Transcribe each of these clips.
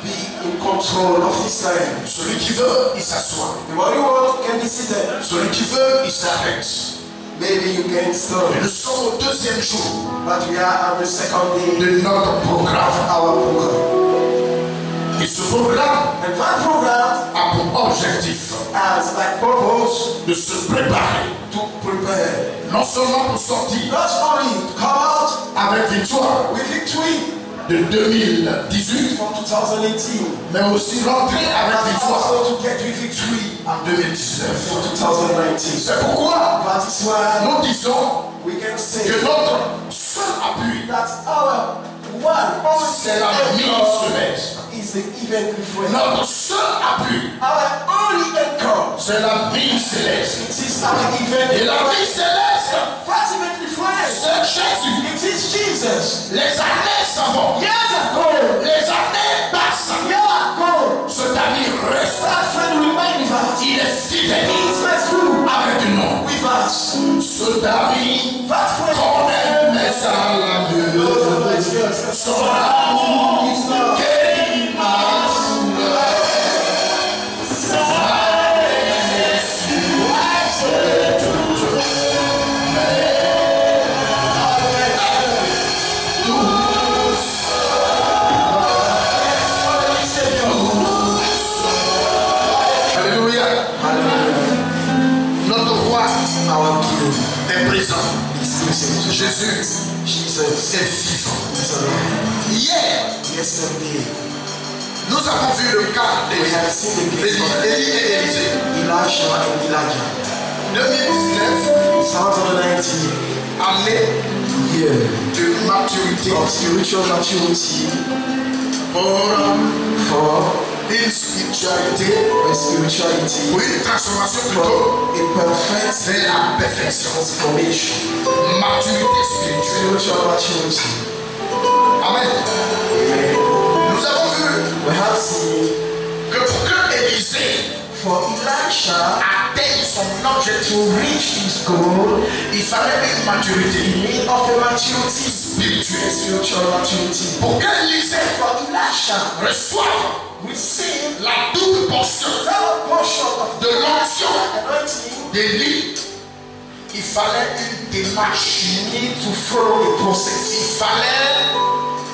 be in control of his time. Celui qui veut, il s'assoit. The one you want can be seated. Celui qui veut, il s'arrête. Maybe you can stop. Nous sommes au deuxième jour But we are on the second day de notre programme. of our program. Et ce programme And that program a pour objectif has like purpose de se préparer, to prepare. non seulement pour sortir Not only to come out avec victoire with victory de 2018, from 2018, mais aussi rentrer avec but victoire also to get with victory en 2019. for 2019. C'est pourquoi That is why nous disons we can say que notre seul appui, that our one c'est la mise only semestre. is the event before. Notre seul appui, Our only anchor c'est la vie céleste. it is our event Et la vie céleste, That event before. c'est Jésus. It is Jesus. Les années s'en vont. Years ago, Les années passent. years ago, Cet ami reste. that friend remained with us. Il est fidèle He is faithful avec nous. with us. Cet ami That friend connaît mes amours. Son amour guérit ma douleur. Alléluia. Notre roi our King est présent. is present. Jésus Jesus est vivant. is alive. Hier, Yesterday, nous avons vu le cas we have seen the case of d'Élie et Élisée. Elisha and Elijah. 2019, 2019 année year de maturité of spiritual maturity pour for une spiritualité, a spirituality pour une transformation plutôt for a perfect vers la perfection. transformation. Maturité spirituelle. Spiritual maturity. Amen. Nous avons vu We have seen que pour que Élisée for Elisha atteigne son objectif, to reach his goal, il fallait une maturité in need of a maturity, spirituelle. spiritual maturity. Pour que Élisée For Elisha, reçoive receive la double portion that portion of de l'onction anointing, d'Élie, il fallait une démarche. you need to follow the process. Il fallait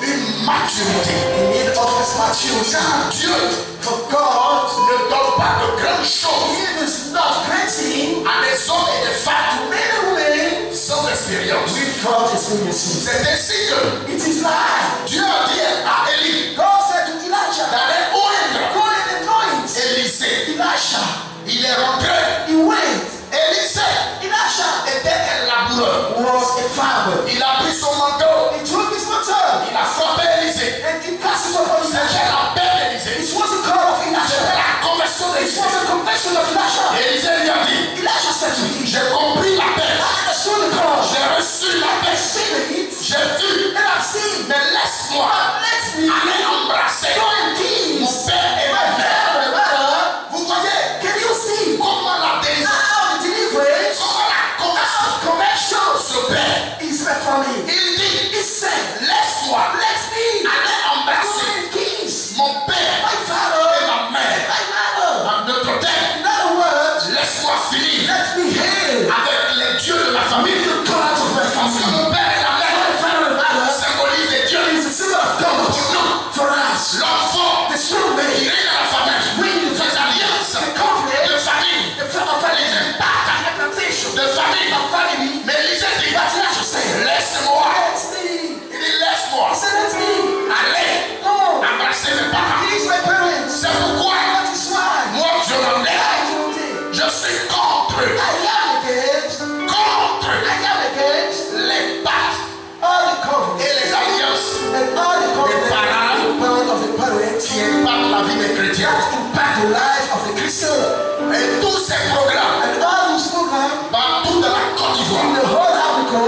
une maturité. You need of his maturity. Car Dieu For God, ne donne pas de grandes choses He is not granting à des hommes et des femmes men and women sans expérience. without experiences. C'est ainsi que It is like Dieu a dit à Élie God said to Elijah, d'aller oindre go and anoint Élisée. Elisha. Il est rentré. He went. Élisée Elisha était un laboureur. was a farmer. Il a pris son manteau. He took his mantle Il a frappé Élisée. and he cast it upon C'était Elisha. l'appel d'Élisée. It was the call of C'était Elisha. la conversion It d'Élisée. was a confession of Elisha. Élisée lui a dit, Elisha said to him, j'ai compris l'appel. I understood the call. J'ai reçu l'appel. I've seen it J'ai vu. and I've seen. Mais laisse-moi Let me aller embrasser go and mon kiss père et my ma mère. father and mother. Vous voyez Can you see comment la délivrance, how the deliverance comment la conversion of connection s'opère. is meant for me? Il dit, He said, laisse-moi let me aller go embrasser and kiss mon père my et father ma mère. and my mother. En d'autres termes, In other words, laisse-moi finir let me hail avec les dieux de la famille. the God of my Parce que family. mon père et la My mère father and mother symbolisent les dieux. is a symbol of God for us. L'enfant The strong man, qui règne dans la famille, les alliances the conflict, de famille, the family, les impacts the plantation, de famille. of family. Mais Élisée dit, But Elisha said, laisse-moi. let me. Il dit, laisse-moi He said, let me aller go. embrasser mes parents. Please, my parents. C'est pourquoi That is why moi je m'en ai. I told him, Je suis contre, I am against les pactes all the covenants et les alliances and all the covenants parents the power of the parents qui impactent la vie des chrétiens. that impact the life of the Christian. Et tous ces programmes And all those programs partout dans la Côte in d'Ivoire the whole Africa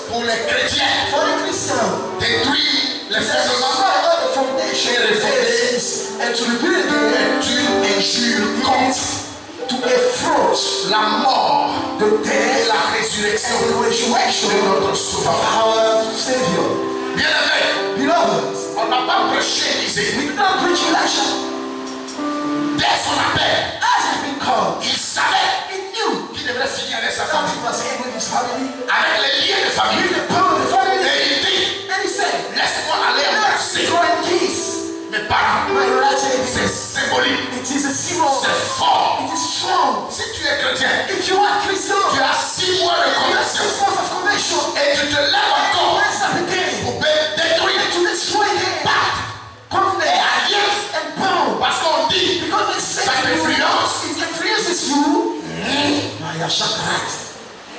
pour les chrétiens for the Christian. détruisent les Destroy fondements all the foundation et les faith and to rebuild again, et tu injures contre to affront la mort the et death la résurrection and the resurrection de notre of Sauveur. our Savior. Bien-aimés, Beloved, on n'a pas prêché Élisée, we did not preach Elisha. si bon. C'est fort. It is strong. Si tu es chrétien, If you are Christian, tu as 6 mois de you have conversion 6 months of conviction. et tu te lèves You encore rise up again pour détruire, to destroy them. battre Confidence et alliance. and power. Parce qu'on dit, Because they say ça to you, t'influence. it influences you. You are shut right.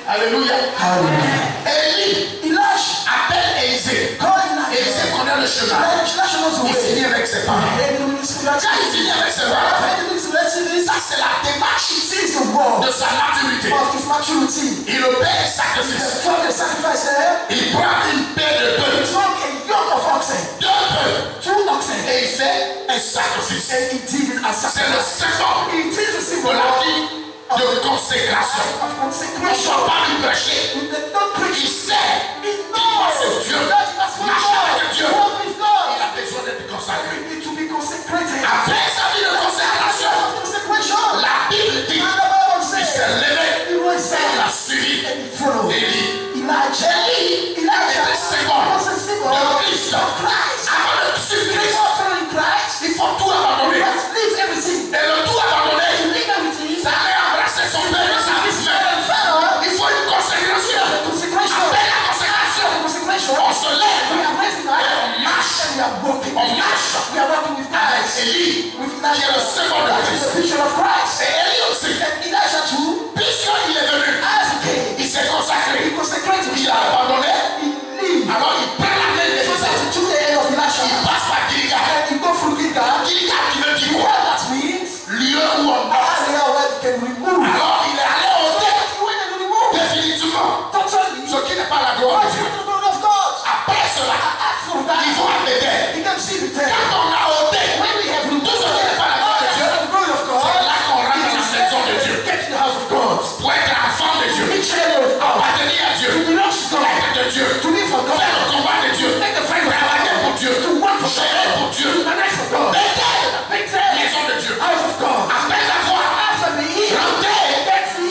Alléluia. Hallelujah. Élie Elijah, appelle Élisée. call Élisée Elijah. connaît le chemin. Elijah knows the Il way. finit avec ses parents. Quand il finit avec ses parents, ça c'est la démarche Sees the wall de sa maturité. of his maturity. Il obéit un sacrifice. From the sacrifice there, Il prend une paire de he bœufs, took a yoke of oxen, 2 bœufs, 2 oxen, et il fait un sacrifice. and he did it as C'est le sacrifice. symbole It is a de symbol la of vie de consécration. On ne consecration. doit pas lui prêcher. They don't Il preach. sait He qu'il knows c'est Dieu. that he must follow Marche avec God. Dieu. Walk with God. Il a besoin d'être consacré. You need to be consecrated. Après sa vie de consécration, Consecration. la Bible dit And the Bible il says, s'est levé, he was il there a suivi and he followed. Élie. Elijah. Élie Elijah était symbole was a symbol de of Christ. Christ. Avant de suivre Christ, Before following Christ, il faut tout abandonner. you must leave everything. Et le tout abandonné, To leave everything. ça allait embrasser son père et sa mère. Il faut une consécration. Consecration. Après la consécration, Consecration. on se lève We are raising our et hand on marche. and we are walking. On marche We are walking with avec Christ. Élie, With qui est le Elijah. symbole de That is Christ. the picture of Christ. Et Élie aussi, And Elijah too, puisqu'il est venu, as he came, il s'est he consacré, consecrated il a himself. abandonné. He lived. Alors il prend la main de So that Élisée, he took the hand of il Elijah passe par Gilgal. and he go through Gilgal. Gilgal qui veut dire What quoi? that means, Lieu où on meurt. area where you can remove. Alors il est allé au So terre that he went and removed définitivement. totally Ce qui n'est pas la gloire de what's Dieu. not the glory of God. Après cela, After ils that, vont à Béthel. you can see the thing. Quand on a ôté When we have removed tout ce qui n'est pas la gloire de Dieu, the glory of God, c'est là qu'on rentre dans la maison de Dieu. get to the house of God. Pour être enfant de Dieu, Be child of God. appartenir à Dieu, To belong to God. être de Dieu, To live for God. faire le combat de Dieu, Make the fight of travailler God. pour Dieu, To work for gérer God. pour Dieu. To manage for God. Béthel, Bethel, maison de Dieu. house of God. Après avoir After the year, rentré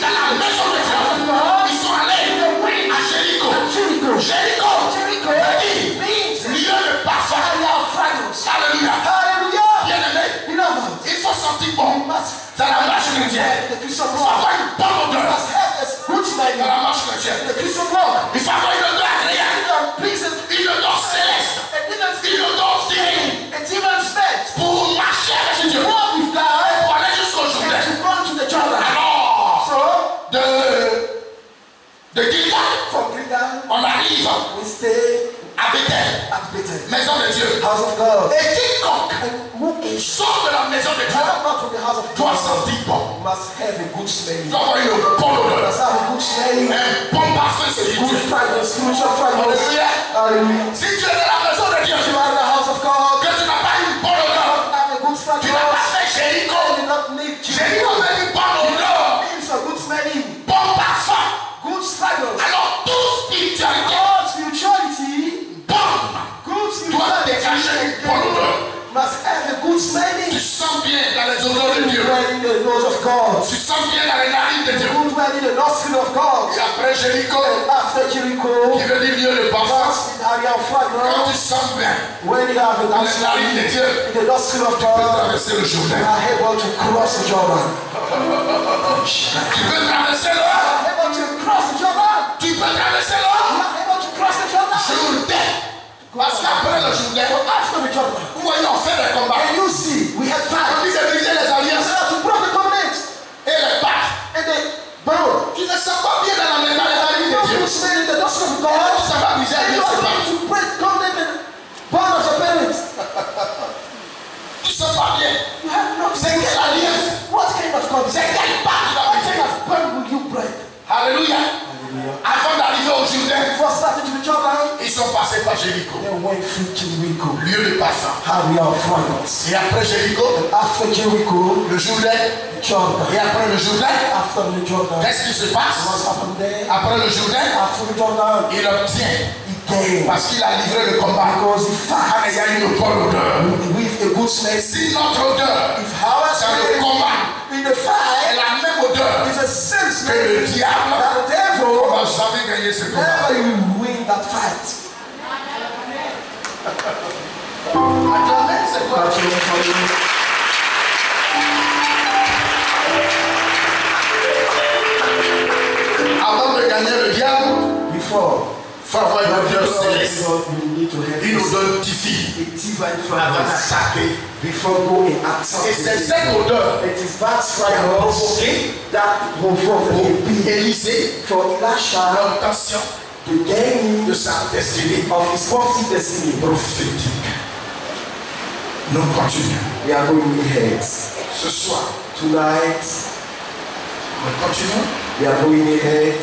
dans la maison de Dieu, ils sont allés à Jéricho. Jericho. Jéricho Jericho veut dire means lieu de parfum. area of fragrance. Alléluia. Hallelujah. Bien-aimé, Beloved, il faut sentir bon dans la marche chrétienne. the Christian Il faut walk avoir une bonne odeur must have a good smell. dans la marche chrétienne. The Christian walk Il faut avoir une odeur agréable, pleases une odeur céleste, and even une odeur divine and even spent pour marcher avec Dieu, walk with God pour aller jusqu'au and Jourdain. to run to the Jordan. Alors, So de Gilgal, from Gilgal on arrive we stay à Béthel, at Bethel, maison de Dieu. house of God. Et quiconque And who is sort de la maison de Dieu come out from the house of doit God sentir bon. must have a good smell. Doit avoir une bonne odeur, Must have a good smell. un bon parfum Good spirituel. fragrance, spiritual fragrance. Alléluia. Hallelujah. Si tu es dans la maison de Dieu, If you are in the house of God, que tu n'as pas une bonne odeur, have a good tu n'as pas fragrance. fait Jéricho. You do not need Jéricho veut dire bonne odeur, means a good smelling, bon parfum. good fragrance. Alors toute spiritualité God's spirituality, bonne good doit dégager une bonne odeur. must have a good Tu smelling. sens bien dans les odeurs de Dieu. Well in the nose of God. Tu sens bien dans les narines de Dieu. Good well in the nostril of God. Et après Jéricho, After Jericho, qui veut dire lieu de parfum, once in area of quand fragrance, tu sens bien when you have a dans good les narines de smelling Dieu, in the nostril of tu peux God, traverser le you Jourdain. are able to cross the Jordan. Tu peux traverser You l'eau. are able to cross the Jordan. Tu peux traverser You l'eau. are able to cross the Jordan. Jourdain. Parce qu'après le Jourdain, After the Jordan. vous voyez, on fait des combats. And you see, we have On fight. dit de briser les alliances To break the covenant. et les pactes. And they bow. Tu ne sens pas bien dans les narines de Dieu. You smell in the nostril of Comment God. ça va briser And you alliance are et pactes? able to break covenant and bond of your parents. Tu ne sens pas bien. You have no C'est quelle alliance? What kind of covenant? C'est quel pacte tu vas What briser? kind of bond will you break? Alléluia. Avant d'arriver au Jourdain, Before starting to the Jordan, ils sont passés par Jéricho, they went through Jericho. lieu de parfum. Area of fragrance. Et après Jéricho, After Jericho, le Jourdain. Jordan. Et après le Jourdain, After the Jordan, qu'est-ce qui se passe? what's happened there? Après le Jourdain, After the Jordan, il obtient, he came parce qu'il a livré le combat, because he en fought ayant une bonne odeur. with a good smell. Si notre odeur If our dans le smell combat in the est fight la même odeur is the same que smell le diable, that the on devil, ne va jamais gagner ce combat. never will win that fight. Acclamez, c'est quoi? faut avoir une odeur céleste, You need to have une this odeur divine a divine avant fragrance d'attaquer. before going Et attack. c'est cette odeur It is that qui a fragrance provoqué that provoked pour Élisée for Elisha l'obtention to gain de sa destinée of his prophetic destiny. prophétique. Nous continuons. We are going ahead. Ce soir, Tonight, nous continuons. we are going ahead.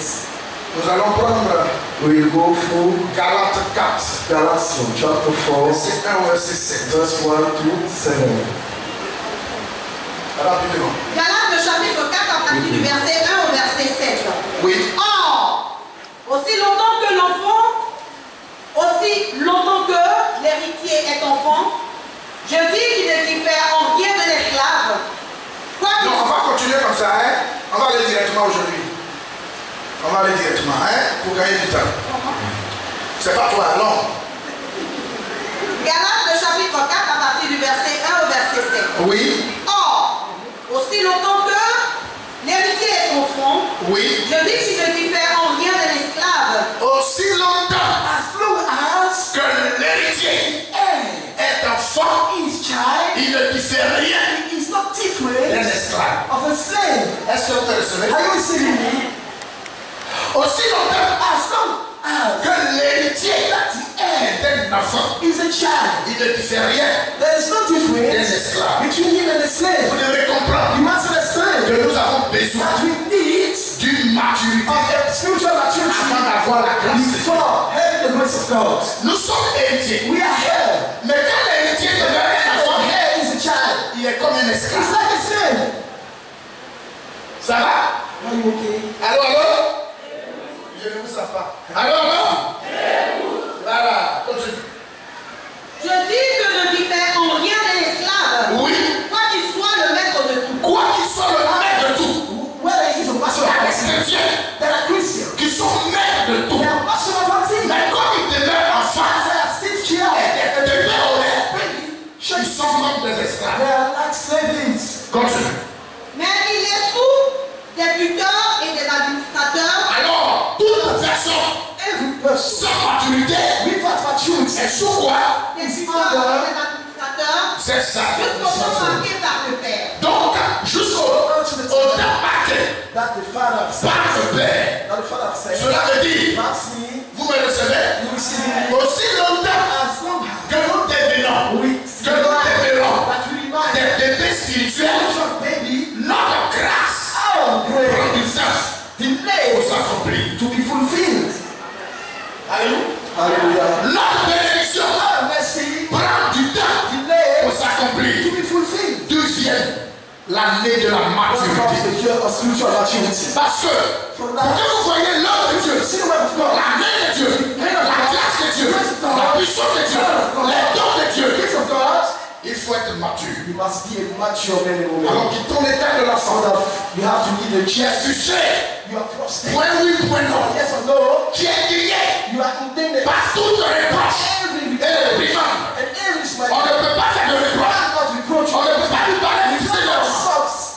Nous allons prendre We will go through Galates 4, Galatians chapter 4, verset 1 au verset 7. verse 1 to 7. Rapidement. Galates chapitre 4 à partir du verset 1 au verset 7. Oui. Or, aussi longtemps que l'héritier est enfant, je dis qu'il ne diffère en rien de l'esclave. Quoi qu'il Non, on va continuer comme ça, hein. On va aller directement aujourd'hui. On va aller directement, hein, pour gagner du temps. C'est pas toi, non. Galates chapitre 4 à partir du verset 1 au verset 7. Oui, Or, aussi longtemps que l'héritier est enfant, oui. je dis qu'il ne diffère en rien de l'esclave. Aussi longtemps As long as que l'héritier est enfant, his child il ne diffère rien is not d'un different esclave. of a slave. Est-ce que vous percevez? Are you receiving me? Aussi longtemps As long as que l'héritier est un enfant, is a child, il ne diffère rien there is no d'un difference esclave. between him and a Vous slave. devez comprendre You must understand que nous avons besoin that we need d'une maturité of a spiritual avant maturity d'avoir la grâce de Dieu. before having the grace of God. Nous sommes héritiers. We are here. Mais quand l'héritier demeure un enfant, Our here is a child. il est comme un It's esclave. like a slave. Ça va? Are you okay? Allô, allô? Je ne vous sens pas. Allô, allô? Voilà, continue. Je dis que ne diffère en rien de l'esclave. Oui. Quoi qu'il soit le maître de tout. Quoi qu'il soit le maître de tout, Whether he is a master il y of a des everything, chrétiens there are Christians. qui sont maîtres de tout. They are master of everything. Mais comme ils demeurent enfants, As they are still here, et demeurent au lait, baby, ils sont comme des esclaves. they are like slaves. Continue. Mais il est sous des tuteurs et des administrateurs. Alors, toute personne Every person sans maturité without maturity est sous quoi? Des is tuteurs et under des administrateurs. C'est ça. Jusqu'au temps marqué par le Père. Donc, jusqu'au temps marqué that the Father said. par le Père. That the Father said. Cela veut dire, That's me. vous me recevez, You receive me. aussi longtemps As long as que nous devenons, we que nous devenons that we remind des bébés spirituels, spiritual baby, notre grâce our prend grace du temps delay pour s'accomplir. to be fulfilled. Alléluia. Hallelujah. Notre bénédiction Our mercy prend du temps delay pour to s'accomplir. be fulfilled. D'où vient l'année de la What comes maturité? the year of spiritual maturity? Parce que, pour que vous voyez l'œuvre de Dieu, See the word of God. la main de Dieu, la grâce de Dieu, la puissance de Dieu, les dons de Dieu, Gifts of God. il faut être mature. You must be a mature man and woman. Alors quittons l'état de So l'enfant. that you have to lead the Qui est church. sujet, You are frustrated. point oui, point non. Yes or no? Qui est indigné You are indignant. par toute reproche Every et réprimande. and every smile. On ne peut pas faire de reproche. Not reproach On ne peut pas lui parler you. difficilement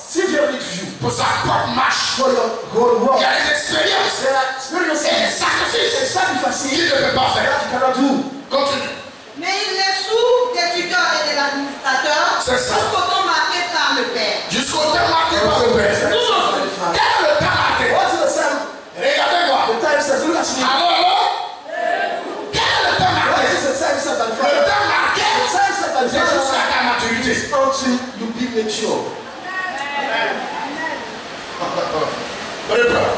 Severely to you pour sa propre marche. for your whole world. Il y a des expériences There are spiritual et des and sacrifices sacrifices qu'il ne peut pas faire. that you cannot do. Continue. Mais il est sous des tuteurs et des administrateurs. C'est ça. Jusqu'au temps marqué par le Père. Jusqu'au temps marqué par le Père. Quel est le temps marqué? What's the time? Regardez-moi. The time says, look at me. Allô, allô? Quel est le temps What marqué? is the time set by the Le Father? temps marqué, The time set by the c'est jusqu'à Father ta maturité. is until you be mature. Reprends.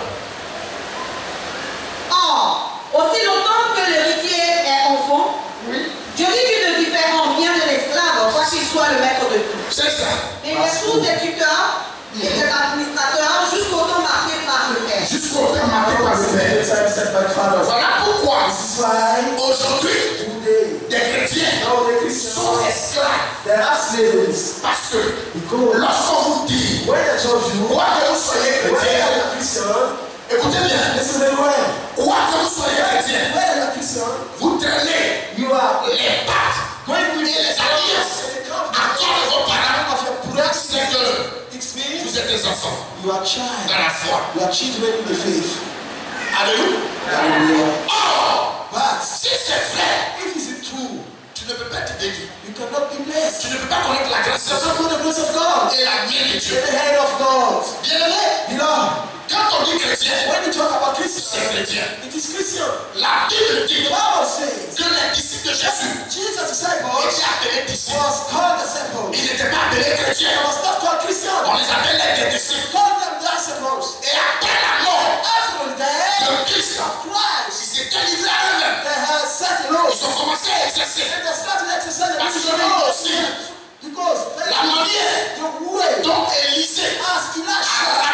Or, aussi longtemps que l'héritier est enfant, je dis qu'il ne diffère en rien de l'esclave, quoi qu'il soit le maître de tout. C'est ça. Et il est sous des tuteurs et des administrateurs jusqu'au temps marqué par le Père. Jusqu'au temps marqué par le The Père. time set by the Father. Voilà pourquoi This is why aujourd'hui, today, des chrétiens all the sont Christians, esclaves. there are slaves. Parce que Because lorsqu'on vous dit, when I told you, quoi que vous soyez when chrétien, you are a Christian, écoutez bien, listen very well. quoi que vous soyez chrétien, When you are a Christian, vous traînez you are les pattes going with et les alliances à cause de vos parents. C'est que It means vous êtes des enfants you are child. dans la foi. You are children in the faith. Alléluia. Hallelujah. Or, Si c'est vrai, If it's true, tu ne peux pas te délier. you cannot be blessed. Tu ne peux pas connaître la grâce You de cannot Dieu know the grace of God. et la main de In Dieu. the hand of God. Bien-aimé, Beloved, quand on dit chrétien, when you talk about c'est Christian, chrétien. it is Christian. La Bible dit The Bible says que les disciples de Jésus Jesus' disciples étaient appelés disciples. was called disciples. Ils n'étaient pas appelés They chrétiens. was not called On Christian. les appelait des disciples. Called them disciples. Et après la mort After the death de Christ, of Christ, ils s'étaient livrés à eux-mêmes. they had set the laws. Ils ont commencé à exercer. And they started exercising Parce que the eux aussi, because la manière the way dont Élisée as Elisha a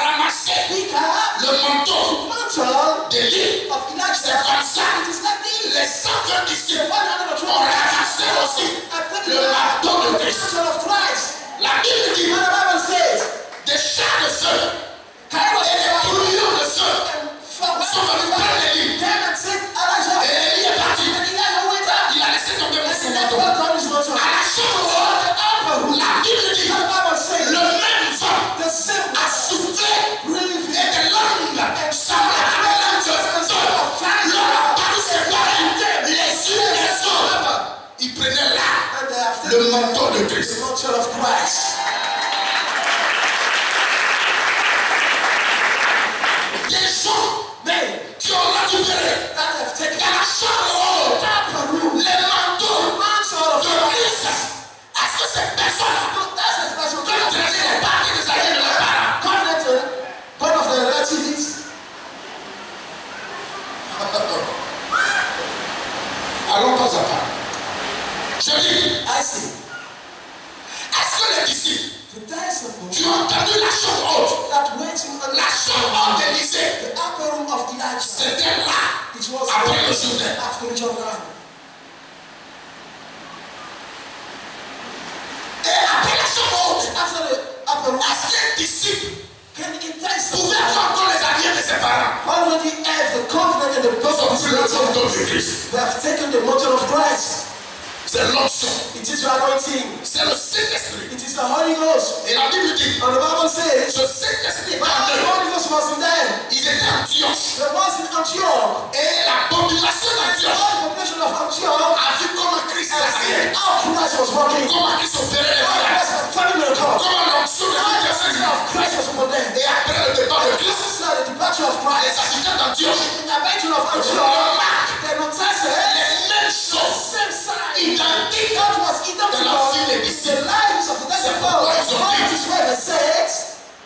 ramassé pick up le manteau mantle d'Élie, of Elisha, c'est comme ça. it is like this. Les 120 disciples The 120 ont ramassé aussi have taken le manteau de the Christ. mantle of Christ. La Bible dit And the Bible says, des chars de feu Kairos et des brouillons de feu and sont venus prendre Élie. came and said, Elijah, Et Élie est parti. and Elijah went up. Il a laissé tomber And son he let manteau. fall down his mantle. À la chambre haute, la Bible dit And the Bible says, le même vent the same a soufflé breathing et des langues semblables à des langues de feu leur a paru séparer les unes des autres. Il prenait là and they have le taken manteau de the Christ. mantle of Christ. Des gens Men qui ont récupéré that have taken dans la chambre haute upper room, les manteaux mantle of de Christ. Christ. Est-ce que ces personnes That's a special peuvent traiter les parties des alliés de leurs parents? covenant, part of the relatives. Allons pas à pas. Je dis, I see. est-ce que les disciples The disciples qui ont entendu la chambre haute, that went to la chambre haute d'Élysée, the upper room of Elijah, c'était là, it was après le Jourdain. after the Jordan. Et après la chambre haute, After the upper room, est-ce qu'un disciple can entice them. pouvait avoir encore les alliés de ses parents? Already have the covenant and the Ils blood ont of pris le his manteau relative. de Christ. They have taken the mantle of Christ. C'est l'onction. It is the anointing. C'est le Saint-Esprit. It is the Holy Ghost. Et la Bible dit, And the Bible says, ce Saint-Esprit when en the eux, Holy Ghost was in them, ils étaient Antioche. there was in Antioch, Et la population the d'Antioche whole population of Antioch, a vu comment Christ agissait, how Christ was working, comment Christ opérait les how miracles, Christ was performing miracles, comment l'onction de how the Christ anointing of Christ was upon them. Et après le départ de Christ, After the departure of les Christ, habitants d'Antioche in the mention of Antioch, they noticed les mêmes the choses same sign identiques that was de la vie des identical in disciples. the lives of the disciples. That is why they said,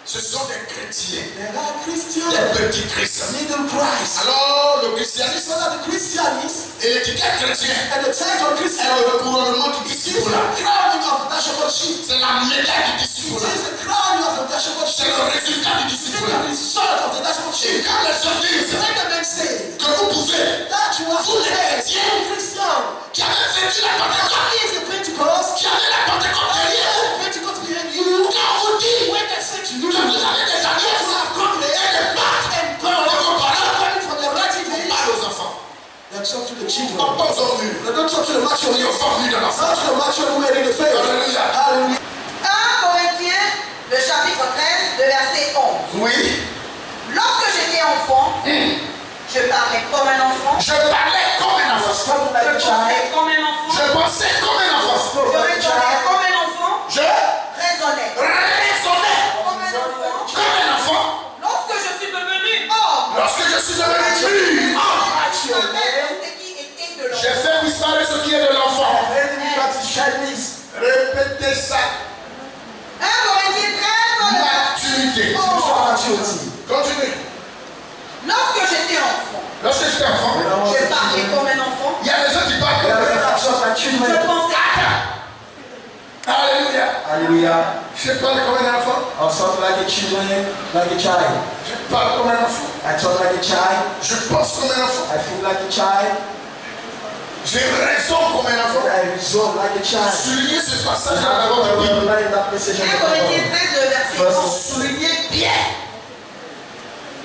Ce sont des chrétiens, there are Christians, des petits chrétiens. middle Christ. Alors le christianisme So that the Christianism et l'étiquette chrétien and the title est Christian le couronnement du is the disciple. crowning of the discipleship. C'est la médaille du It disciple. is the crowning of the C'est discipleship. le résultat du It is disciple. the result of the Et discipleship. quand les gens disent When the men say que vous pouvez, that you are vous les chrétiens Christian, qui avez vécu la Pentecôte, is the Pentecost, qui avez la Pentecôte derrière, Pentecost behind you, quand on vous dit when they say to you, que vous avez des you alliances have come et there des pactes and de vos parents, coming from the relatives, pas aux enfants, they talk to the children. pas aux hommes nus, They don't talk to the mature ni aux femmes nues dans la foi. not to the mature women in the faith. Alléluia. Hallelujah. 1 Corinthiens, le chapitre 13, le verset 11. Oui, Lorsque j'étais enfant, je parlais comme un enfant, je parlais comme un enfant. Talking like a je child. pensais comme un enfant, Je pensais comme un enfant. Spoke je like a raisonnais child. comme un enfant, Je raisonnais raisonnais comme un enfant. comme un enfant. Lorsque je suis devenu homme, Lorsque je suis devenu mûr, je savais ce qui était de j'ai l'enfant. fait disparaître ce qui est de l'enfant. Enemy that is Chinese. Répétez ça. 1 Corinthiens 13, le Maturité. verset 11. Maturity. Continue. Lorsque j'étais enfant, Lorsque j'étais enfant, je parlais comme un enfant, il y a des gens qui parlent There comme are des enfants. actions like je children. pensais Alléluia. Hallelujah. Je parle comme un enfant. I talk like a children, like a child. Je parle comme un enfant. I talk like a child. Je pense comme un enfant. I feel like a child. Je raisonne comme un enfant. I resolve like a child. Soulignez ce passage I dans la votre Bible. remember that message of 1 the Corinthiens Bible. 13, le verset 11. Soulignez bien.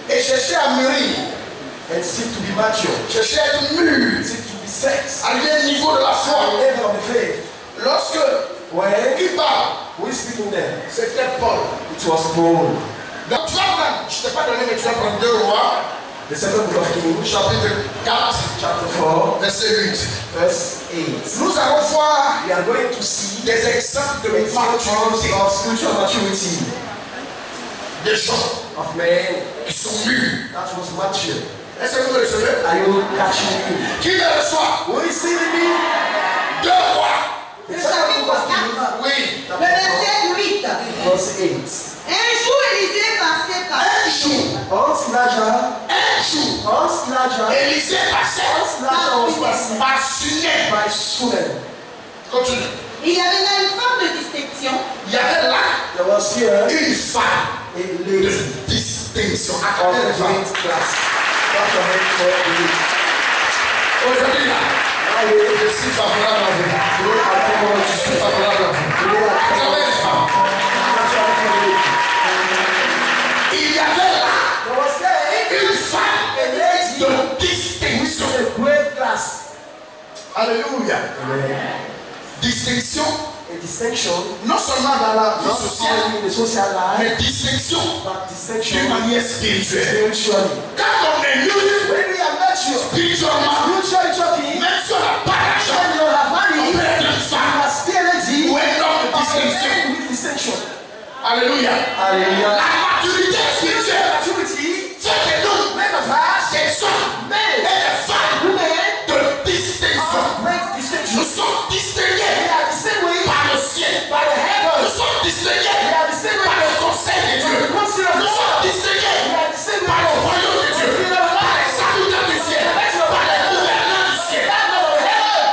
Et cherchez à mûrir. And seek to be mature. Cherchez à être mûr. Seek to be set. Arriver au niveau de la At foi. the level of the faith. Lorsque When qui parle, we speaking there, c'était Paul. it was Paul. Donc tu vas prendre, je ne t'ai pas donné, mais tu vas prendre 2 Rois, The second book of Kings, chapitre 4, chapter 4, verset 8. verse 8. Nous allons voir We are going to see des exemples de examples maturité of spiritual maturity des gens of men qui sont mûrs. that was mature. Est-ce que vous me recevez? Are you catching me? Qui le reçoit? Will you see me? 2 rois. The Le second chapitre book of 4, Kings, Oui. le verset 8. verse 8. Un jour, Élisée passait par Un jour, Once Elijah, Élisée passait was passing par Sunem. by Sunem. Continue. Il y avait là une femme de distinction. Il y avait là There was here une femme a de lady distinction. of Attendez les femmes. great class. That's the name for the Aujourd'hui là, je suis favorable à vous. Je suis favorable à vous. Vous savez les femmes, il y avait là There was there une femme a lady de distinction. with a great class. Alléluia. Distinction, A distinction, non seulement dans la vie not sociale, only in the social life, mais distinction but d'une distinction manière spirituelle. spiritually. Quand on est nul When we are mature, spirituellement, spiritually talking, même si on n'a pas d'argent, when you don't have on money, peut être une you femme must be a lady ou un homme de or a distinction. man with distinction. Alléluia. Hallelujah. La maturité spirituelle Maturity, fait que nous, men of us, des hommes et des femmes women de distinction, of great distinction. nous sommes They distingués are distinguished par le ciel. by the Nous heavens. sommes distingués They are par distinguished le conseil de Dieu. by the counsel of Nous sommes God. distingués They are distinguished par le royaume de Dieu, by the kingdom of par les God. serviteurs du ciel, par les gouverneurs du ciel.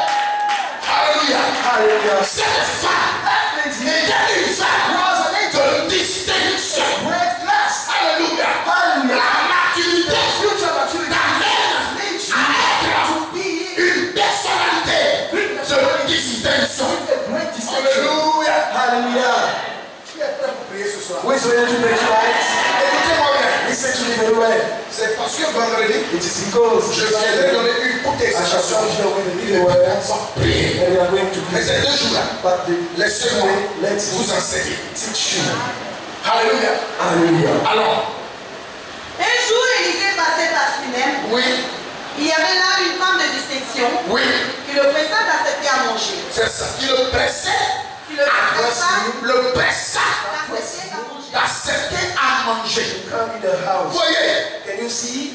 Alléluia. Hallelujah. Cette femme That lady était une femme was a lady de distinction. great class. Alléluia. Hallelujah. La maturité Spiritual maturity t'amène leads à être you to be une personnalité de distinction. a great distinction. Alléluia. Hallelujah. Qui est prêt pour prier ce soir? Who is ready to make Christ? Écoutez-moi bien. Listen to me very well. C'est parce que vendredi, It is because je viendrai donner une courte I shall exhortation. come here with a Et little on word va prier. and we are going to Mais pray. ces 2 jours-là, But the laissez-moi let's vous enseigner. teach you. Alléluia. Hallelujah. Alors, Un jour, Élisée passait par Sunem. oui, Il y avait là une femme de distinction oui, qui le pressa d'accepter à manger. c'est ça. Qui le pressait, Qui le pressa le pressa d'accepter à manger. d'accepter à manger. Come in the Vous house. voyez, Can you see?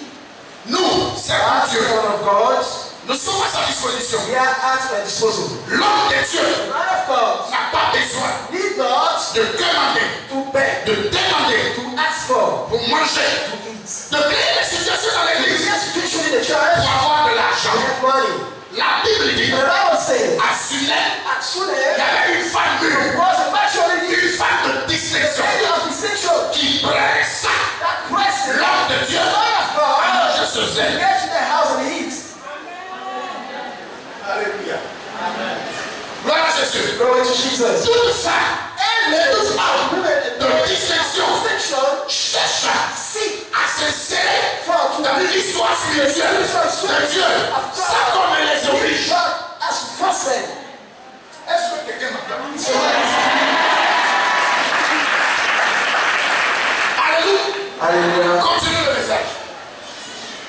nous, servants As de Dieu, son of God, nous sommes à sa disposition. we are at my disposal. L'homme de Dieu The man of God n'a pas besoin need not de demander, to beg, de demander to ask for, pour manger, to eat. de créer des situations dans If l'église you are situation in the church, pour avoir de you l'argent. have money. La Bible dit, The Bible says, à Sunem, at il y Sunem, avait une femme mûre, was a mature lady, une femme de a distinction lady of distinction, qui pressa that pressed l'homme de Dieu the man of à God manger ce to zèle. get to the house and eat. Alléluia. Gloire à Jésus. Glory to Jesus. Toute femme et toute homme de distinction Distinction, cherche seek à s'insérer for to dans be l'histoire spirituelle de Dieu, sans qu'on ne les oblige. God as forced. Est-ce que quelqu'un m'entend? So what Alléluia. is- Hallelujah. Continue le message.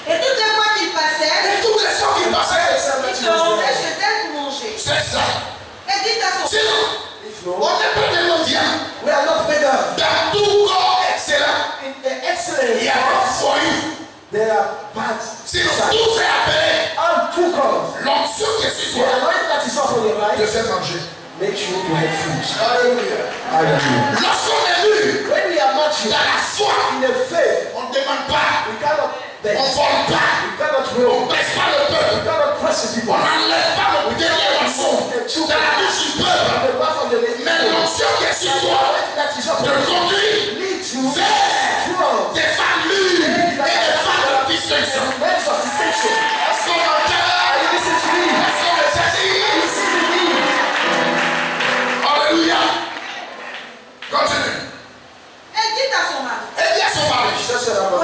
Et toutes les fois qu'il passait, Et toutes les gens qui passaient, il se rendait chez elle pour manger. c'est ça. Elle dit à son Sinon, If on no, n'est pas des mendiants. we are not better. Dans tout corps excellent, In the excellence, il y a des foyers. there are bad Sinon, sides. tout est appelé. And two comes. L'onction qui est sur The toi anointing that is upon your te life fait manger. makes you to have food. Alléluia. Hallelujah. Lorsqu'on est mûr When we are mature dans la foi, in the faith, on ne demande pas, we cannot beg. on ne vole pas, We cannot on roll. ne baisse pas le We peuple, cannot press the on people. n'enlève pas le dernier morceau de la bouche du peuple. The wrath of the lady. Mais l'onction qui est sur The toi anointing that is upon te you conduit leads you vers towards des femmes mûres et des femmes de distinction. the ways of distinction. Est-ce qu'on m'entend? Are you listening to me? Est-ce qu'on me Are you saisit? listening to me? Alléluia. Continue. Elle dit à son mari, Et dit à son mari, Jesus said, "Abba,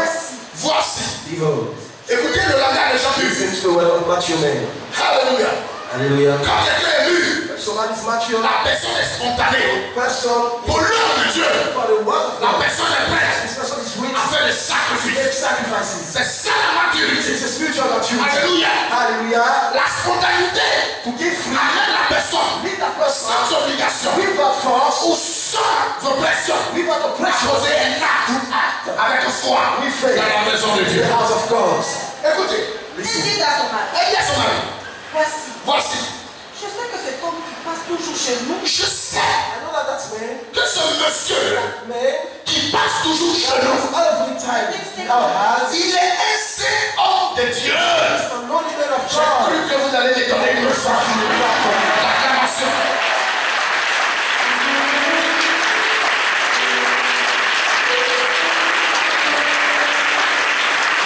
voici. behold." Écoutez le langage des gens Listen mûrs. to the word of mature men. Alléluia. Hallelujah. Quand quelqu'un est mûr, If someone is mature, la personne est spontanée. person Pour l'homme de Dieu, for the word of la God. personne est prête This person is à willing faire le sacrifice sacrifices. Sacrifices. C'est ça la maturité. It's a spiritual maturity. Alléluia. Hallelujah. La spontanéité To give free. amène la personne Lead that person. sans obligation Without force. ou sans oppression Without à oppression. poser un acte avec foi With faith. dans la maison de In Dieu. the house of God. Écoutez, Il dit à son mari, elle dit à son mari, voici, voici, je sais que cet homme qui passe toujours chez nous, je sais I know that man, que ce monsieur man, qui passe toujours chez nous, every time in our house, il est un saint homme de Dieu. is the Lord man of J'ai God. cru que vous allez lui donner une leçon d'acclamation.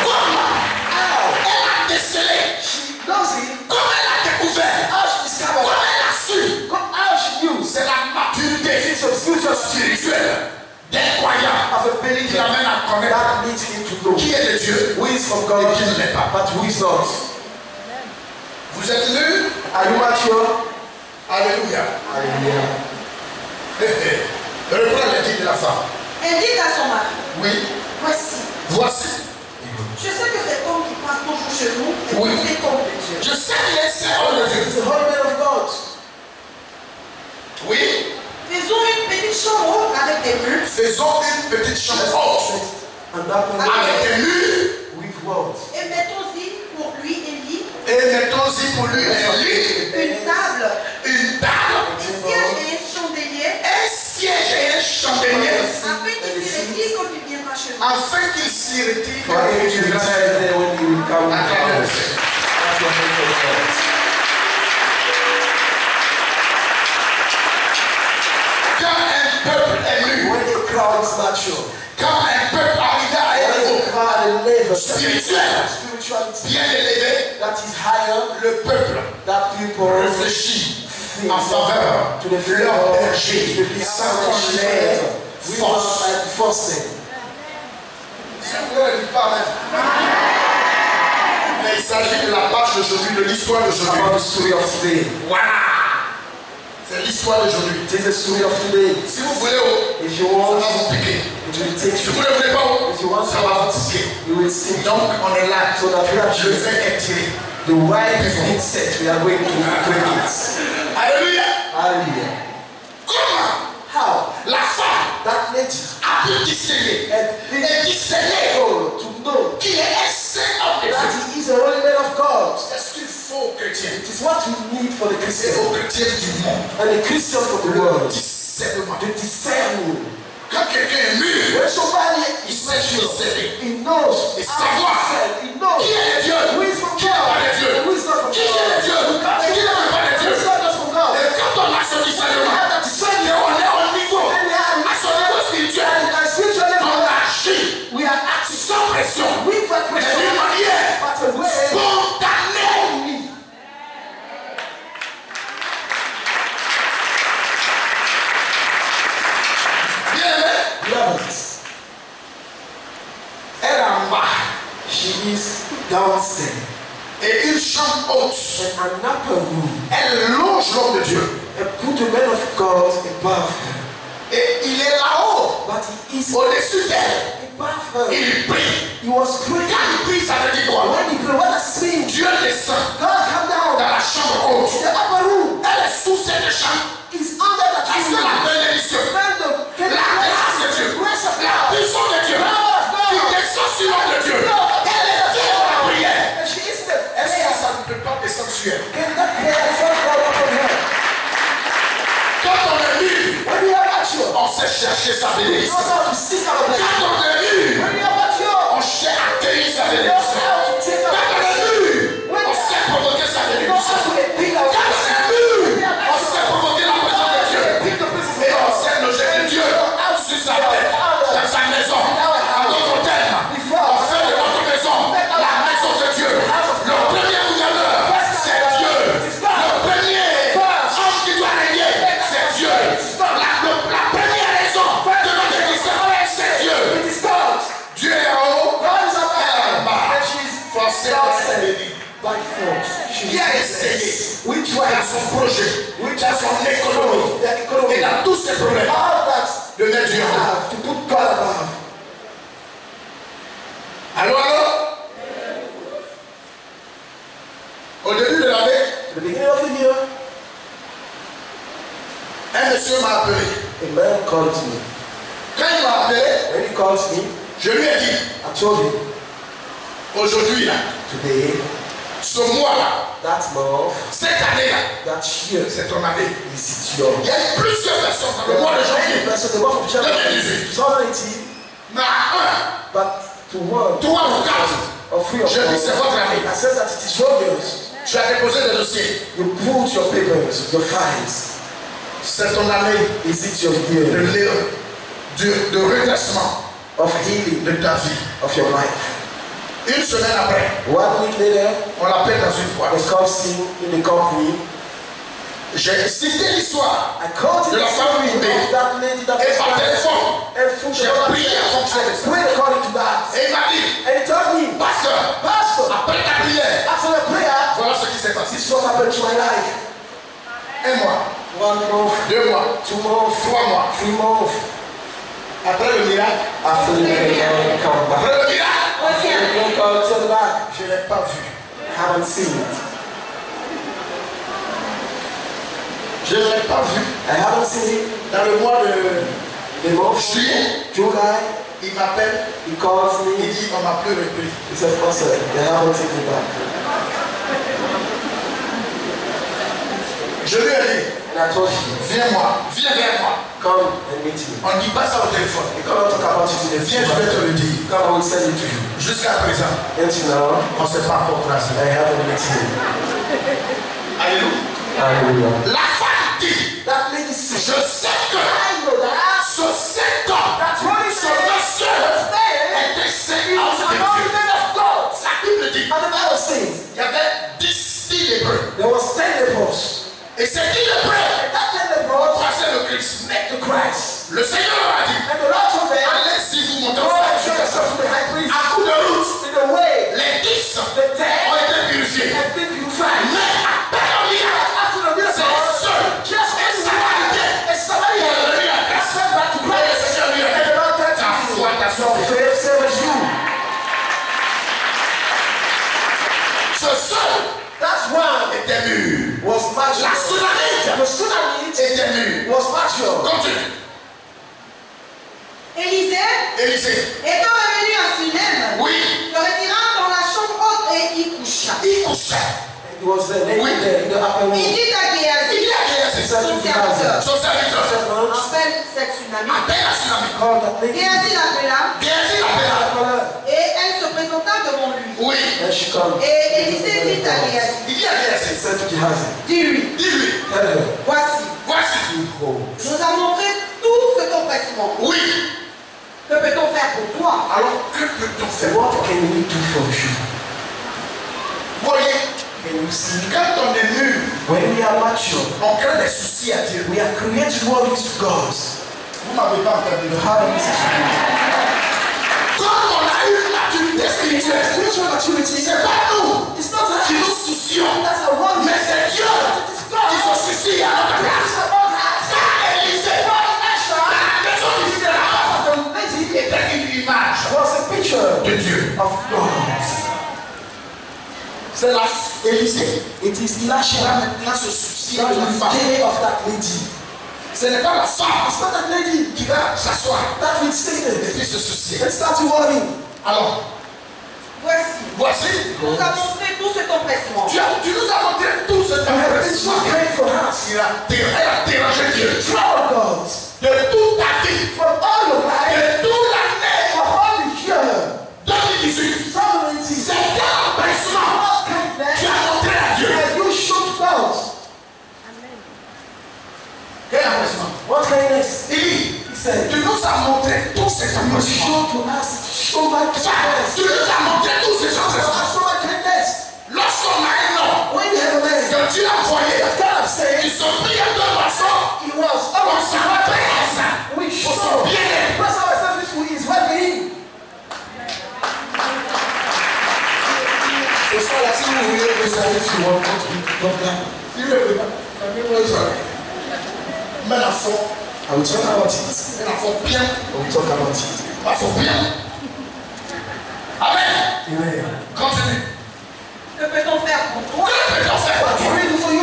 Comment elle a décelé, She knows it. comment elle a découvert, How she discovered comment it. elle a su, How she knew. c'est la maturité It's a spiritual spirituelle d'un croyant of a qui believer l'amène à connaître that leads him to know qui est de Dieu. who is from Et God, qui ne l'est pas. but who is not. Vous êtes nus? Are you mature? Alléluia. Hallelujah. Reprends les dits de la femme. elle dit à son mari, Oui, voici, voici. je sais que cet homme qui passe toujours chez nous est Oui. un cet homme de Dieu. Je sais qu'il est saint homme de Dieu. He's the holy man of God. Oui, Faisons une petite chambre haute avec des murs, faisons une petite chambre haute And that one avec des murs with what? et mettons-y pour lui un lit, et mettons-y pour lui un lit, une table, une table, un siège et un chandelier, un siège et un chandelier afin qu'il se retire quand il viendra chez nous. afin qu'il s'y retire For quand him il to viendra. retire there when you will come Attendez, down. monsieur. That's what makes it God. Quand un peuple est nu, When a crowd is mature, quand un peuple arrive à un when niveau a crowd is level, spirituel spirituality bien élevé, that is higher, le peuple that people réfléchit en faveur to the de leur berger sans qu'on les force. without like forcing. Si vous ne dites pas même. Mais il s'agit de la page d'aujourd'hui, de l'histoire About d'aujourd'hui. the story of today. Voilà. C'est l'histoire d'aujourd'hui. It is the story of today. Si vous voulez, oh, If you ça want, va vous piquer. it will take Si you. vous ne voulez pas, oh, If you want ça va vous to, piquer. you will see. Donc, on est là. So that we are Je sure vais étirer. the wine is being set. We are going to drink it. Alléluia. Hallelujah. Comment How? la femme That lady a pu discerner et discerner able to know qu'il est un saint homme de that Dieu. he is a holy man of God. Est-ce qu'il faut aux chrétiens It is what we need for the et Christian aux chrétiens du monde and the Christian of the world. discernement? The discerning. Quand quelqu'un est mûr, When somebody il is sait mature, discerner. he knows Et how savoir to discern. He knows qui est Dieu, who is from qui n'est pas de Dieu, God, who is not from qui est de Dieu, God, qui n'est pas de Dieu. who is not from God. Et quand on a ce discernement, et on est au niveau, à son niveau spirituel, And spiritually, on agit we are acting sans pression, with that mais d'une pressure, manière but a way spontanée. Bien aimé, Brothers, elle est en bas she is downstairs et une chambre haute. in an upper room Elle longe l'homme de Dieu. and put the man of God above her. Et il est là-haut, But he is au-dessus d'elle. above her. Il prie. He was praying. Quand il prie, ça veut dire quoi? When he prayed, what does it mean? Dieu descend God come dans down la chambre haute. in the upper room. Elle est sous cette chambre. He's under the Parce que la tree. bénédiction, Then the la grâce de Dieu, grace of la God. puissance de Dieu, qui descend sur l'homme de Dieu. Elle est fière de la prière. And she is the Est-ce que ça ne peut pas descendre sur elle? Can that prayer fall down upon her? Quand on est nu, When you are mature, on sait chercher sa you bénédiction. know how to seek our blessing. Quand on est nu, When you are mature, on sait accueillir sa you know bénédiction. how to take our Quand on est blessing. nu, on sait provoquer sa You know bénédiction. how to pick our Quand on blessing. est nu, on sait provoquer la présence de Dieu. Pick the presence of Et on God. sait loger de Dieu sur sa tête, dans sa maison. En d'autres termes, on fait de notre maison la maison de Dieu. Le premier gouverneur, c'est Dieu. Le premier homme qui doit régner, c'est Dieu. La première raison de notre existence, c'est Dieu. It is God. Dieu est en haut, God is up elle est en there. bas. And she is Forcé par ses downstairs. bénis. By force. She Qui a is essayé We dans try son projet, dans son économie, the economy. et dans tous ses problèmes, All that de mettre Dieu en haut. have to put God above. the beginning of the year, un monsieur m'a appelé. a man called me. Quand il m'a appelé, When he called me, je lui ai dit, I told him, aujourd'hui là, today, ce mois-là, that month, cette année-là, that year, c'est ton année. is yours. Il y a eu plusieurs personnes dans le mois de janvier. So the month of January 2018, Mais à but to one, un, toi, vous quatre, or three of je dis c'est votre année. I said that it is your years. Tu as déposé des dossiers. You put your papers, your files. C'est ton année Is it your de year de redressement of healing de ta vie. of your life? Une semaine après, 1 week later, on l'appelle dans une boîte. I called him in the company. J'ai cité l'histoire I called him de la femme of ruinée. that lady that Et par was téléphone, and through j'ai the prié en fonction de ça. prayed according to that. Et il m'a dit, And he told me, pasteur, Pastor, après ta prière, after the prayer, voilà ce qui s'est passé. this is what happened to my life. Un mois, 1 month, 2 mois, 2 months, 3 mois. 3 months. Après le miracle, After the miracle, come back. après le miracle, The miracle, turn back. je ne l'ai pas vu. I haven't seen it. Je ne l'ai pas vu. I haven't seen it. Dans le mois de The month, juillet, July, il m'appelle, he calls il me. dit, on m'a plus repris. He said, Pastor, they haven't taken me back. Je lui ai dit, And I told him, viens vers moi. come and meet me. On ne dit pas ça au téléphone. He cannot talk about it in the Viens, je vais te le dire. Come, I will send it to you. Jusqu'à présent, Until now, on ne s'est pas encore croisé. I haven't met him. Alléluia. Hallelujah. La femme dit, That lady said, je sais que I know that. ce 5 ans, That's what he ce said. monsieur était 5 ans de Dieu. La Bible dit, And the Bible says, il y avait 10 lépreux. there was 10 lepers. Et ces 10 lépreux And that 10 lepers croisaient le Christ. met the Christ. Le Seigneur leur a dit, And the Lord told them, allez-y, vous montez go au and show frère. yourself to the high priest. À coup de route, In the way, les 10 the 10 ont été purifiés. have been purified. Mais à peine au miracle, After the c'est miracle, seul. just Et as ça va aller. a Samaritan was sent back to Et le Christ. Seigneur lui a And the Lord dit, said ta to foi him, t'a your sauvé. faith saves you. Ce seul That's one était mûr. was La mature. Sunamite The Sunamite était mûr. was mature. Continue. Élisée, Élisée. étant revenu à Sunem, Oui. se retira dans la chambre haute et y coucha. Il couchait. It was the lady Oui. there in the upper room. Il dit à Il Géasi, y a He Géasi. said to Gehazi, Son serviteur. appelle cette tsunami. Appelle la Sunamite. call that lady. Géasi l'appela Géasi l'appela. Call her. et elle se présenta devant lui. Oui. And she come. Et Élisée dit à Géasi, Il dit à He Géasi, said to Gehazi, dis-lui, dis-lui, tell her, voici, voici. behold. nous avons montré tout ce ton pressement. Oui. Que peut-on faire pour toi? Alors, que peut-on faire? What can we do for you? Voyez, Can you see? quand on est mûr, When we are mature, on crée des soucis à Dieu. we are created worries to God. Vous m'avez pas entendu. You haven't listened Quand on a une maturité to me. spirituelle, Spiritual maturity, c'est pas nous it's not qui us. nous soucions, That's a worry. mais c'est Dieu qui se soucie à notre place. Ça, Élisée, la maison d'Israël était une image Was a picture de Dieu. of God. C'est la Élisée. It is Là Elisha maintenant se soucier that de la will femme. care of that lady. Ce n'est pas la femme It's not that lady qui va s'asseoir that will stay et there puis se soucier. and start to worry. Alors, Voici, voici, nous avons montré tout ce ton pressement. tu nous as montré tout ce You have been so temps. great for us. Elle a dérangé Dieu. Flower God. De toute ta vie, From all your life, de toute l'année for all the year, 2018, sovereignty, c'est quel empressement what tu kindness as montré à Dieu. have you shown God? Quel empressement? What kindness? Il dit, He said, tu nous as montré tous ces you empressements. show to us so much Ça, kindness. tu nous as montré tous ces So empressements. much kindness. Lorsqu'on a un homme When you have a man que Dieu a envoyé, that God said qui se prie à deux façons, he was on always s'adresse we pour show. son bien-être. That's how ourselves who is well-being. C'est ça, là, si vous voulez le service, If you want to be popular, il ne veut pas. Mais la foi, I will talk about it. mais la foi bien, I will talk about it. la foi bien. Amen. Amen. Continue. Que peut-on faire pour toi? Que peut-on faire What pour can toi? we do for you?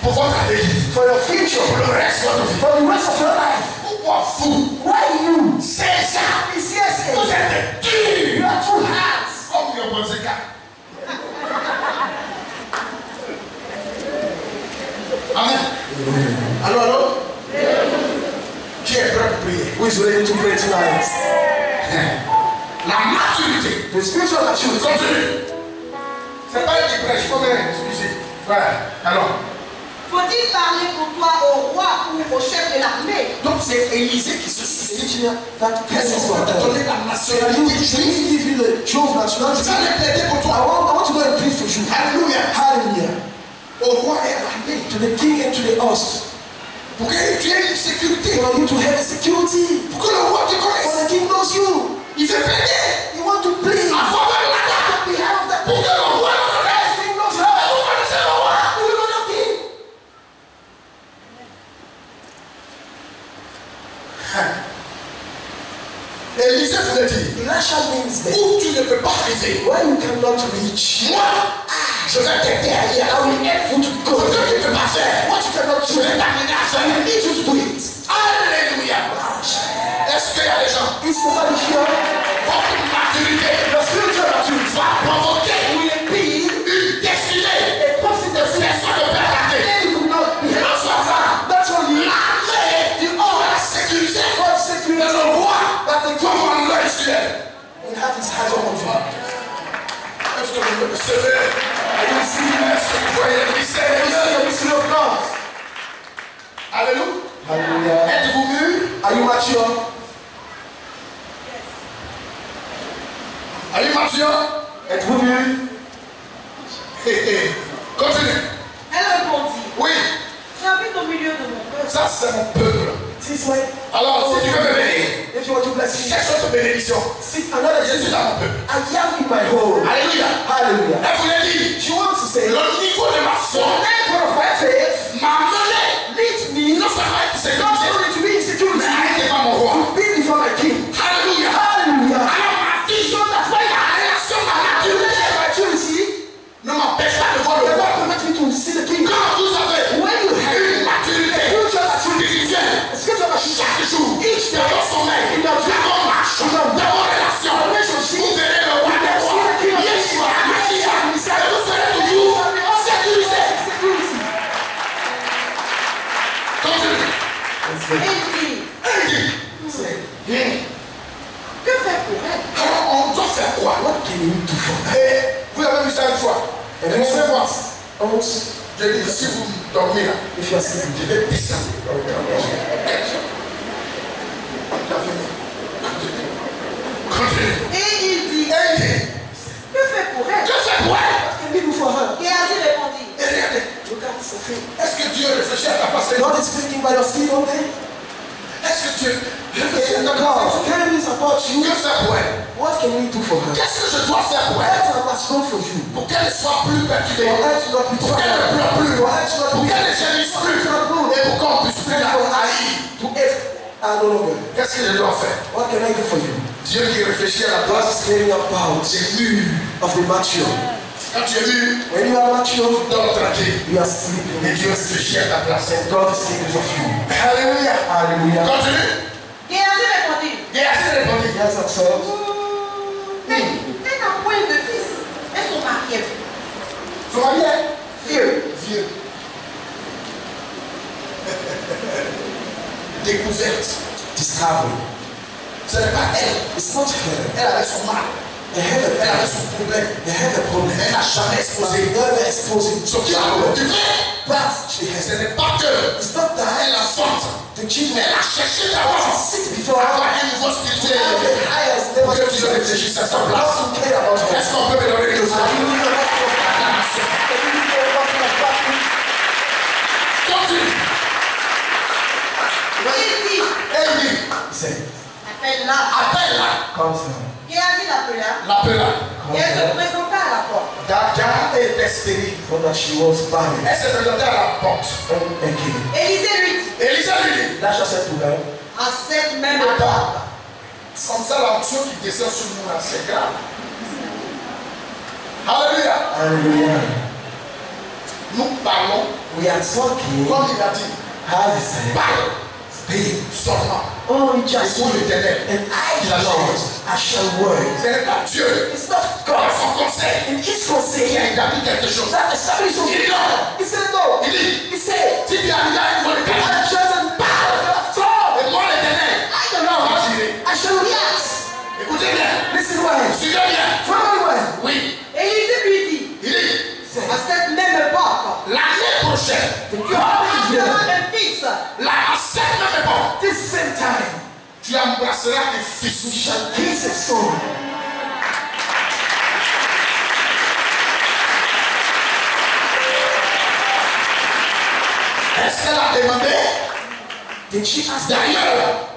Pour votre avenir. for your future, Pour le reste de votre vie. for the rest of your life. Pourquoi vous? Why you? C'est ça. It's yes, Vous êtes durs. you are too hard. Comme le Bonzeka. Amen. Allô, allô? Qui est prêt pour prier? Who is ready to pray tonight? La maturité. The spiritual maturity. Continue. C'est pas elle qui prêche, il faut même excuser. Voilà. Alors. Faut-il parler pour toi au roi ou au chef de l'armée? Donc c'est Élisée qui se soucie. That Qu'est-ce person qu'on for va te them. donner la You nationalité juive? give you the true Je nationality. vais aller plaider pour I toi. want to go and plead for you. Alléluia. Hallelujah. Au roi et à l'armée. To the king and to the host. Pour que tu aies une sécurité. For you to have a security. Pour que le roi te For connaisse. the king knows you. Il veut plaider. You want to plead. En faveur de la dame. On behalf of that Pour que person. le roi le connaisse. The king knows Et her. vous connaissez le roi. You know the king. Élisée voulait dire. Elisha means that Où tu ne peux pas arriver. where you cannot reach. Moi, je vais t'aider à y arriver. You to go. Ce que tu ne peux pas faire. What you cannot Je do. vais t'amener à faire. I need you to do it. Alléluia. Est-ce qu'il y a des gens? Is somebody here? Votre maturité Your spiritual maturity va provoquer will be une destinée a positive de personnes de perdre. you could not be. Non seulement That's what you l'armée va la sécuriser, God mais security. le roi But the va king avoir l'œil sur elle. will have his eyes upon you. Est-ce que vous me recevez? Are you seeing Est-ce que vous voyez le mystère de Dieu? the mystery of God? Alléluia. Hallelujah. Êtes-vous mûrs? Are you mature? Are you mature? Êtes-vous mûr? Continue. Elle répondit, Oui, j'habite au milieu de mon peuple. ça c'est mon peuple. This way. Alors, si tu veux me bénir, If you want to bless me, quelle sorte de bénédiction? seek another Je suis Jesus. dans mon peuple. I am in my home. Alléluia. Hallelujah. Elle voulait dire, She wants to say, le niveau de ma foi level of my faith m'a mené leads me non seulement à être not sécurisé, only to be in mais security, à être devant mon roi. to be before my king. Alléluia. Hallelujah. Alors ma vision, la relation, ma maturité Maturity ne m'empêche pas de voir le will roi. not permit me to see the king. Quand vous avez When you have une maturité spirituelle, spiritual maturity, chaque jour, dans vos sommeils, dans vos marches, dans vos relations, vous verrez le roi des rois, Yeshua HaMashiach, et vous serez toujours sécurisé. security. Continue. Et il dit, Elle dit, que faire pour elle? alors on doit faire quoi? What can you do for her? Et vous avez vu ça une fois. Et vous savez quoi? Also, Je dis, si vous dormez là, if you are sleeping, je vais descendre. Continue. Et il dit, Elle dit, que faire pour elle? que faire pour elle? what can we do for her? Géasi répondit, Et regardez, Look at Sophie. est-ce que Dieu réfléchit à ta passé? God is speaking by your seed on there. Est-ce que Dieu réfléchit à ta God, passé? cares about you. Que faire pour elle? What can we do for her? Qu'est-ce que je dois faire pour What elle? I must do for you? Pour qu'elle soit plus perturbée, For her to not be pour qu'elle ne pleure plus, For her to not pour be qu'elle ne gémisse plus, et pour qu'on puisse plus la haïr. to if no longer. Qu'est-ce que je dois faire? What can I do for you? Dieu qui réfléchit à la God place, is caring about c'est mûr. of the mature. Quand tu es mûr, When you are mature, tu dors tranquille. you are Et sleeping. Dieu réfléchit à ta place. And God is thinking of you. Alléluia. Hallelujah. Continue. Géasi répondit, Géasi répondit. Yes, ourselves. mais elle n'a point de fils, et son mari est vieux. Son mari est vieux. Vieux. Découverte. Discovery. Ce n'est pas elle. It's not her. Elle avait son mal. They have a Elle avait son problème. They have a problem. Elle n'a jamais But exposé. they never expose it. Ce qui l'a occupé, But she ce has. n'est pas que It's not elle that enfante. the children Elle a cherché d'abord sit before avoir her. un niveau spirituel Have élevé. the highest Pour level que Dieu réfléchisse à sa place. God to care about her. Est-ce qu'on peut me donner quelque chose? Hallelujah. Can you care about her? Continue. Il dit, Elle dit, Say, appelle-la. appelle-la. come to her. Géasi l'appela, L'appela. et elle se présenta à la porte. Daga était stérile. For that she was barren Elle s'est présentée à la porte. and came. Élisée lui dit, Élisée lui dit, Elisha said to her, à cette même table, comme ça l'onction qui descend sur nous, là, c'est grave. Alléluia. Hallelujah. Nous parlons We are talking. comme il a dit. How is it? Parle Speak. seulement. Only Et just pour l'Éternel. and I, Il a Lord, changé. I shall work. Ce n'est pas Dieu. It's not Par God. son conseil. In His Il a conseil, établi quelque chose. that established Il dit non. He said no. Il dit, He said, si tu as déjà une bonne I établi, have chosen parle. Et moi l'Éternel. I don't know. Je dirai. I shall react. Écoutez bien. Listen well. Suivez bien. Follow me well. Oui. Élisée lui dit, Il dit, à cette même époque, l'année prochaine, The tu coming auras year, un fils. à cette même époque, this same time, tu embrasseras un fils. you shall kiss a son. Est-ce qu'elle a demandé? Did she ask that? D'ailleurs,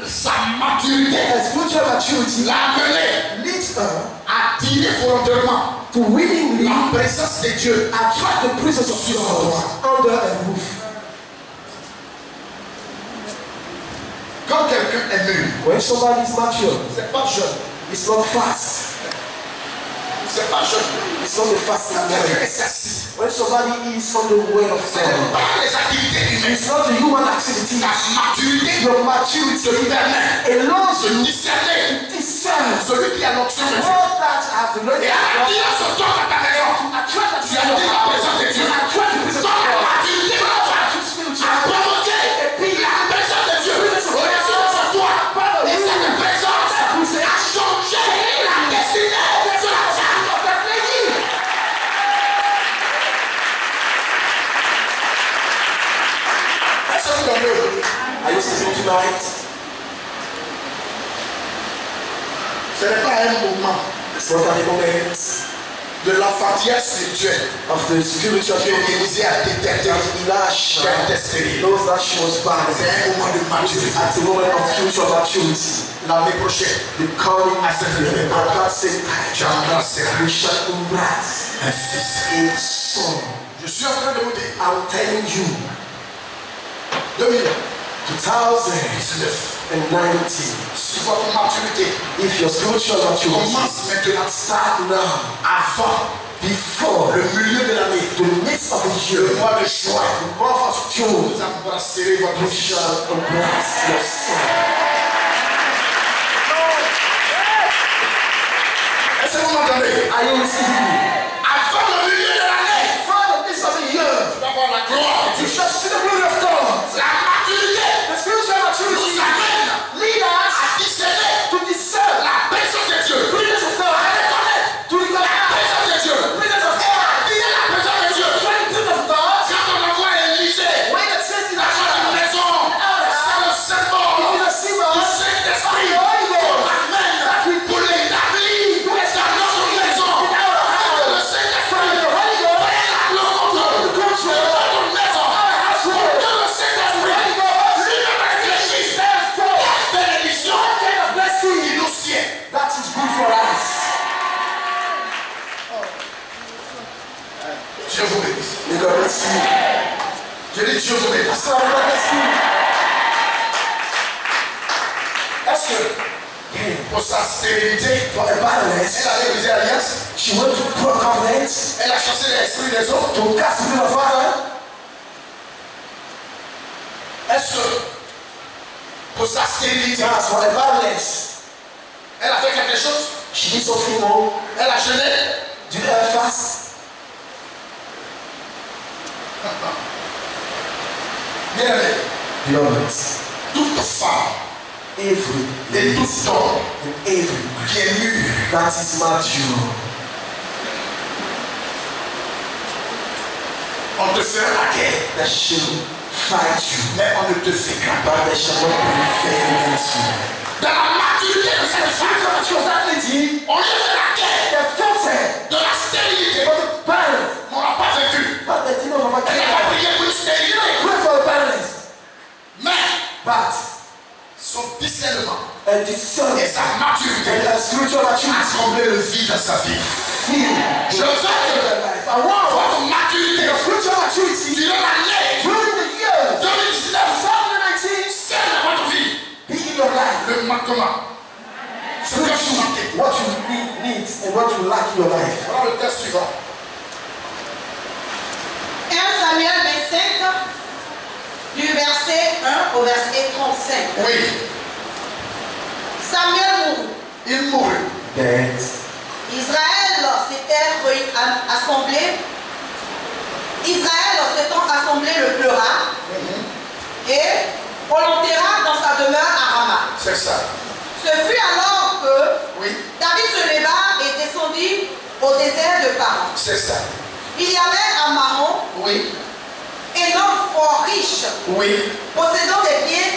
sa maturité Her spiritual maturity l'a amené leads her à tirer volontairement to willingly la présence de Dieu attract the presence of God under a roof. quand quelqu'un est mûr. When somebody is mature, C'est pas jeune. it's not fast. C'est pas jeune. It's not a fast Quand quelqu'un manner. est assis. When somebody is on the way of Ce n'est God, pas les activités humaines. it's not a human activity. La maturité Your maturity te permet allows de you discerner to discern celui qui a l'option de Dieu. all that have the knowledge Et à of God. dire ce temps dans ta maison, Attract the tu as dit la présence de Dieu. Attract the presence Dans of la God. maturité de la femme, a provoqué la présence de Dieu au-dessus de son toit. Et cette présence a changé la destinée de la femme. Est-ce que vous l'avez aujourd'hui? Are you listening tonight? Ce n'est pas un moment It's not at the moment de la fatigue spirituelle of the spiritual que Élisée a détecté Elisha qu'elle était stérile. knows that she was C'est barren. un moment de maturité. At the moment of spiritual maturity, L'année prochaine, the coming à cette même at époque, that same time, tu embrasseras you shall embrace un fils. a son. Je suis en train de vous dire, I'm telling you, 2019, 2019, si votre maturité if your spiritual maturity commence maintenant, start now, avant before le milieu de l'année, the midst of the le year, mois de juin, the month of June, vous embrasserez votre you fils. shall embrace your son. Est-ce que vous m'entendez? Are you listening? Avant le milieu de l'année, From the midst of the year, tu vas voir la gloire de you Dieu. shall see the glory of God. La maturité The spiritual nous maturity amène lead us à discerner to discern la présence de Dieu. presence of God, À reconnaître to la recognize présence de Dieu. presence of Et God. à dire la présence de Dieu. When the presence of God, Quand on envoie Élisée when it says in dans the une house, maison, c'est le symbole it is a du symbol Saint-Esprit of the Holy qu'on Ghost amène pour l'établir dans notre maison. Que le Saint-Esprit from the Holy Ghost prenne le contrôle de notre maison. Pour que le Saint-Esprit lui-même réfléchisse. Quelle bénédiction kind of blessing il nous sied. that is good for us. Dieu vous bénisse. May God bless you. Je dis Dieu vous bénisse. So may God bless you. Est-ce que pour sa stérilité, For a barrenness, elle avait brisé l'alliance, she went to pro covenant elle a chassé l'esprit des autres? to cast the will of Father. Est-ce que pour sa stérilité, Yes, for a barrenness, elle a fait quelque chose? she did something more. Elle a jeûné? Did her fast? Bien aimé, Beloved, toute femme every et tout homme and every qui est mûr that is mature, on te fera la guerre, that shall fight you, mais on ne te vaincra pas. but they shall not prevail against you. Dans la maturité de cette femme, That lady, on lui fait la guerre they fought her de la stérilité, for the barrenness, mais on n'a pas vaincu. but they did not Elle n'a pas overcome. prié pour une stérilité, Pray for the barrenness, mais but son discernement a et discernment sa maturité and a spiritual a maturity comblé le vide dans sa vie. feel Je veux que I want votre maturité your spiritual maturity durant l'année during the year 2019 2019 c'est dans votre vie. be in your life. Le manquement. Ce que vous manquez. What you need and what you lack in your life. Voilà le texte suivant. du verset 1 au verset 35. Oui. Samuel mourut. Il mourut. Dead. Israël s'était assemblé. Israël, s'étant assemblé, le pleura. Et on l'enterra dans sa demeure à Rama. C'est ça. Ce fut alors que Oui. David se leva et descendit au désert de Paran. C'est ça. Il y avait à Maron Oui. un homme fort riche, Oui. possédant des biens